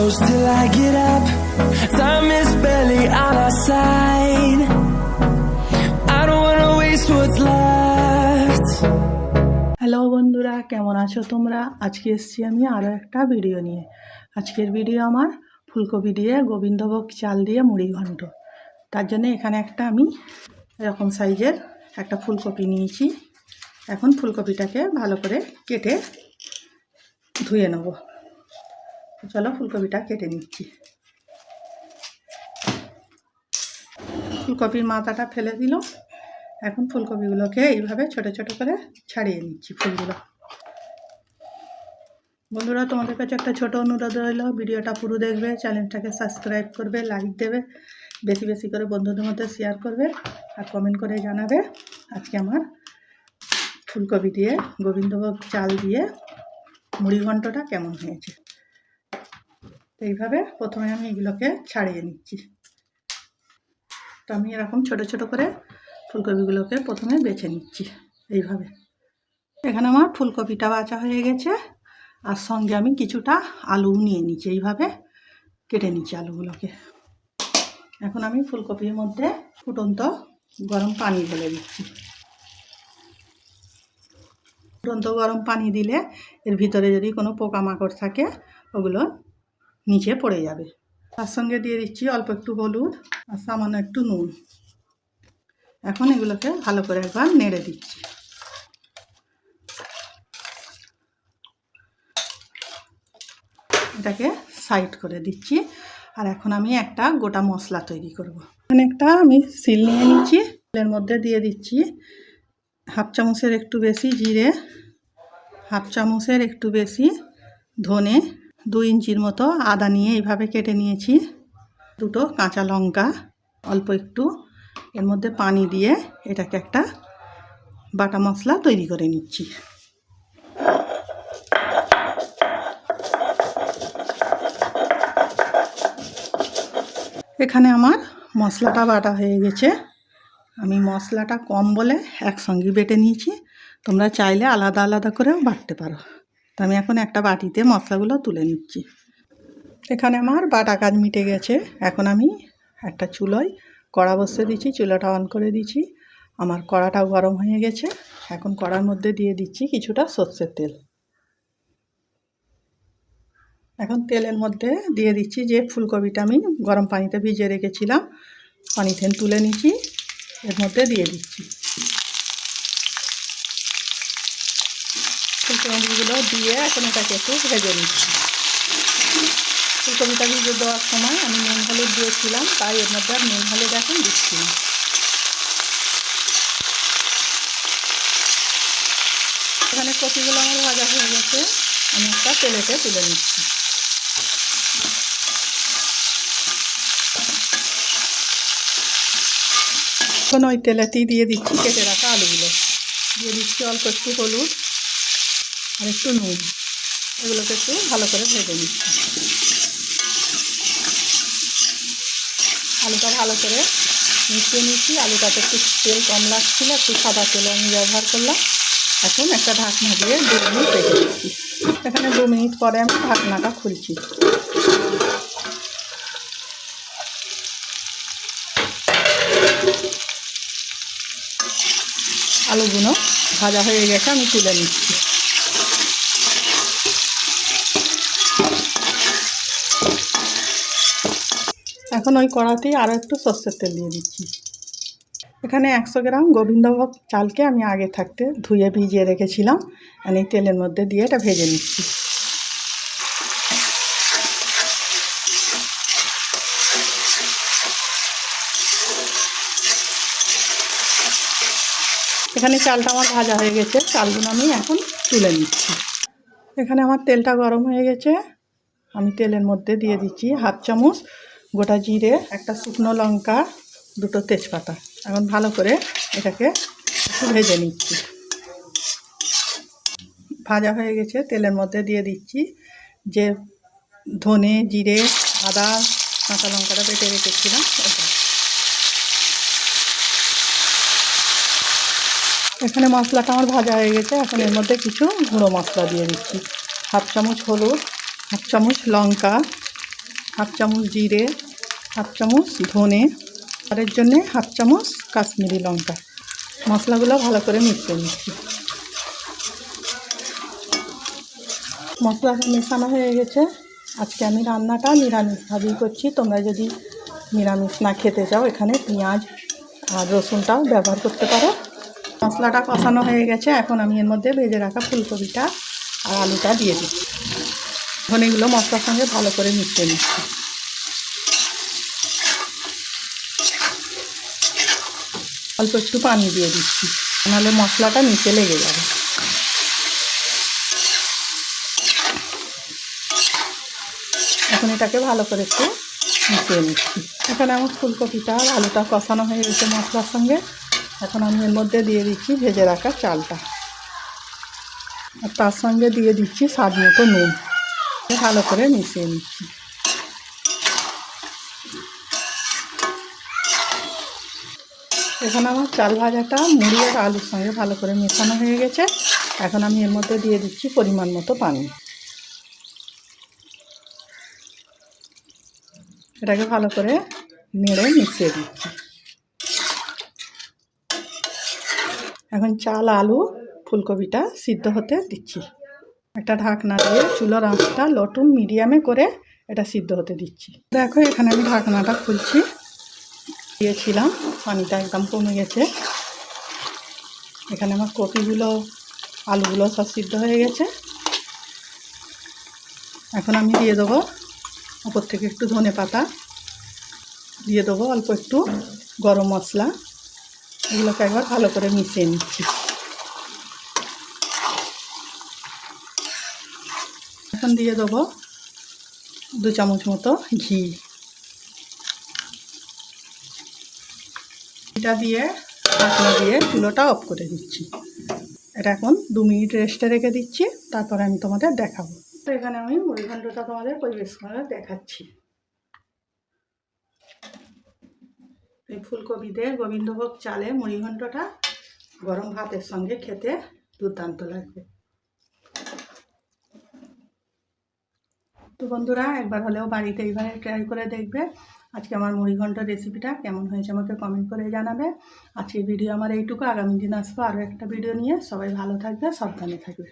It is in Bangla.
close till I get up. Time is barely on our side. I don't wanna waste what's left. Hello বন্ধুরা, কেমন আছো তোমরা? আজকে এসেছি আমি আরও একটা ভিডিও নিয়ে। আজকের ভিডিও আমার ফুলকপি দিয়ে গোবিন্দভোগ চাল দিয়ে মুড়ি ঘন্ট। তার জন্য এখানে একটা আমি এরকম সাইজের একটা ফুলকপি নিয়েছি। এখন ফুলকপিটাকে ভালো করে কেটে ধুয়ে নেব। চলো ফুলকপিটা কেটে নিচ্ছি। ফুলকপির মাথাটা ফেলে দিল। এখন ফুলকপিগুলোকে এইভাবে ছোট ছোট করে ছাড়িয়ে নিচ্ছি ফুলগুলো। বন্ধুরা, তোমাদের কাছে একটা ছোট অনুরোধ রইল, ভিডিওটা পুরো দেখবে, চ্যানেলটাকে সাবস্ক্রাইব করবে, লাইক দেবে, বেশি বেশি করে বন্ধুদের মধ্যে শেয়ার করবে আর কমেন্ট করে জানাবে আজকে আমার ফুলকপি দিয়ে গোবিন্দভোগ চাল দিয়ে মুড়ি ঘন্টটা কেমন হয়েছে। তো এইভাবে প্রথমে আমি এগুলোকে ছাড়িয়ে নিচ্ছি। তো আমি এরকম ছোট ছোট করে ফুলকপিগুলোকে প্রথমে বেছে নিচ্ছি এইভাবে। এখানে আমার ফুলকপিটা বাছা হয়ে গেছে, আর সঙ্গে আমি কিছুটা আলু নিয়ে নিচ্ছি। এইভাবে কেটে নিচ্ছি আলুগুলোকে। এখন আমি ফুলকপির মধ্যে ফুটন্ত গরম পানি ঢেলে দিচ্ছি। ফুটন্ত গরম পানি দিলে এর ভিতরে যদি কোনো পোকামাকড় থাকে ওগুলো নিচে পড়ে যাবে। তার সঙ্গে দিয়ে দিচ্ছি অল্প একটু হলুদ আর সামান্য একটু নুন। এখন এগুলোকে ভালো করে একবার নেড়ে দিচ্ছি। এটাকে সাইড করে দিচ্ছি। আর এখন আমি একটা গোটা মশলা তৈরি করব। এখানে একটা আমি শিল নিয়ে নিচ্ছি। এর মধ্যে দিয়ে দিচ্ছি হাফ চামচের একটু বেশি জিরে, হাফ চামচের একটু বেশি ধনে, 2 ইঞ্চির মতো আদা নিয়ে এইভাবে কেটে নিয়েছি, 2টো কাঁচা লঙ্কা, অল্প একটু এর মধ্যে পানি দিয়ে এটাকে একটা বাটা মশলা তৈরি করে নিচ্ছি। এখানে আমার মশলাটা বাটা হয়ে গেছে। আমি মশলাটা কম বলে একসঙ্গে বেটে নিয়েছি। তোমরা চাইলে আলাদা আলাদা করেও বাটতে পারো। তো আমি এখন একটা বাটিতে মশলাগুলো তুলে নিচ্ছি। এখানে আমার বাটা কাজ মিটে গেছে। এখন আমি একটা চুলোয় কড়া বসিয়ে দিচ্ছি, চুলাটা অন করে দিচ্ছি। আমার কড়াটাও গরম হয়ে গেছে। এখন কড়ার মধ্যে দিয়ে দিচ্ছি কিছুটা সর্ষের তেল। এখন তেলের মধ্যে দিয়ে দিচ্ছি যে ফুলকপিটা আমি গরম পানিতে ভিজিয়ে রেখেছিলাম, পানি থেকে তুলে নিচ্ছি, এর মধ্যে দিয়ে দিচ্ছি। ফুলকপিগুলো দিয়ে এখন এটাকে একটু ভেজে নিচ্ছি। ফুলকপিটা ভিজে দেওয়ার সময় আমি নুন হলুদ দিয়েছিলাম, তাই এর মধ্যে আর নুন হলুদ এখন দিচ্ছি না। এখানে কপিগুলো আমার ভাজা হয়ে গেছে, আমি একটা প্লেটে তুলে নিচ্ছি। এখন ওই তেলেতেই দিয়ে দিচ্ছি কেটে রাখা আলুগুলো, দিয়ে দিচ্ছি অল্প একটু হলুদ আর একটু নুন। এগুলোকে একটু ভালো করে ভেজে নিচ্ছি। আলুটা ভালো করে মিশিয়ে নিচ্ছি। আলুটাতে একটু তেল কম লাগছিল, একটু সাদা তেল আমি ব্যবহার করলাম। এখন একটা ঢাকনা দিয়ে 2 মিনিট রেখে দিচ্ছি। এখানে 2 মিনিট পরে আমি ঢাকনাটা খুলছি। আলুগুলো ভাজা হয়ে গেছে, আমি তুলে নিচ্ছি। এখন ওই কড়াতেই আরও একটু সর্ষের তেল দিয়ে দিচ্ছি। এখানে 100 গ্রাম গোবিন্দভোগ চালকে আমি আগে থাকতে ধুয়ে ভিজিয়ে রেখেছিলাম, আর এই তেলের মধ্যে দিয়ে এটা ভেজে নিচ্ছি। এখানে চালটা আমার ভাজা হয়ে গেছে, চালগুলো আমি এখন তুলে নিচ্ছি। এখানে আমার তেলটা গরম হয়ে গেছে, আমি তেলের মধ্যে দিয়ে দিচ্ছি হাফ চামচ গোটা জিরে, একটা শুকনো লঙ্কা, 2টো তেজপাতা। এখন ভালো করে এটাকে একটু ভেজে নিচ্ছি। ভাজা হয়ে গেছে, তেলের মধ্যে দিয়ে দিচ্ছি যে ধনে, জিরে, আদা, কাঁচা লঙ্কাটা বেটে রেখেছিলাম ওটা। এখানে মশলাটা আমার ভাজা হয়ে গেছে। এখন এর মধ্যে কিছু গুঁড়ো মশলা দিয়ে দিচ্ছি। হাফ চামচ হলুদ, হাফ চামচ লঙ্কা, হাফ চামচ জিরে, হাফ চামচ ধনে, এর জন্যে হাফ চামচ কাশ্মীরি লঙ্কা। মশলাগুলো ভালো করে মিশিয়ে নিচ্ছি। মশলা মেশানো হয়ে গেছে। আজকে আমি রান্নাটা নিরামিষভাবেই করছি। তোমরা যদি নিরামিষ না খেতে চাও এখানে পেঁয়াজ আর রসুনটাও ব্যবহার করতে পারো। মশলাটা কষানো হয়ে গেছে। এখন আমি এর মধ্যে ভেজে রাখা ফুলকপিটা আর আলুটা দিয়ে দিচ্ছি। এখন এগুলো মশলার সঙ্গে ভালো করে মিশিয়ে নিচ্ছি। অল্প একটু পানি দিয়ে দিচ্ছি, নাহলে মশলাটা নিচে লেগে যাবে। এখন এটাকে ভালো করে একটু মিশিয়ে নিচ্ছি। এখানে আমার ফুলকপিটা আর আলুটা কষানো হয়ে গেছে মশলার সঙ্গে। এখন আমি এর মধ্যে দিয়ে দিচ্ছি ভেজে রাখা চালটা, আর তার সঙ্গে দিয়ে দিচ্ছি স্বাদ মতো নুন। ভালো করে মিশিয়ে নিচ্ছি। এখানে আমার চাল ভাজাটা মুড়ি আর আলুর সঙ্গে ভালো করে মেশানো হয়ে গেছে। এখন আমি এর মধ্যে দিয়ে দিচ্ছি পরিমাণ মতো পানি। এটাকে ভালো করে নেড়ে মিশিয়ে দিচ্ছি। এখন চাল, আলু, ফুলকপিটা সিদ্ধ হতে দিচ্ছি। একটা ঢাকনা দিয়ে চুলার আঁচটা লো টু মিডিয়ামে করে এটা সিদ্ধ হতে দিচ্ছি। দেখো এখানে আমি ঢাকনাটা খুলছি। দিয়েছিলাম, পানিটা একদম কমে গেছে। এখানে আমার কপিগুলো, আলুগুলো সব সিদ্ধ হয়ে গেছে। এখন আমি দিয়ে দেবো উপর থেকে একটু ধনে পাতা, দিয়ে দেবো অল্প একটু গরম মশলা। এগুলোকে একবার ভালো করে মিশিয়ে নিচ্ছি। এখন দিয়ে দেবো 2 চামচ মতো ঘি। এটা দিয়ে ঢাকনা দিয়ে চুলোটা অফ করে দিচ্ছি। এটা এখন 2 মিনিট রেস্টে রেখে দিচ্ছি, তারপরে আমি তোমাদের দেখাবো। তো এখানে আমি মুড়িঘণ্টটা তোমাদের পরিবেশ করে দেখাচ্ছি। এই ফুলকপি দিয়ে গোবিন্দভোগ চালে মুড়িঘণ্টটা গরম ভাতের সঙ্গে খেতে দুর্দান্ত লাগবে। তো বন্ধুরা, একবার হলেও বাড়িতে এইভাবে ট্রাই করে দেখবে। আজকে আমার মুড়িঘণ্ট রেসিপিটা কেমন হয়েছে আমাকে কমেন্ট করে জানাবে। আজকে ভিডিও আমার এইটুকু। আগামী দিন আসবো আরও একটা ভিডিও নিয়ে। সবাই ভালো থাকবে, সাবধানে থাকবে।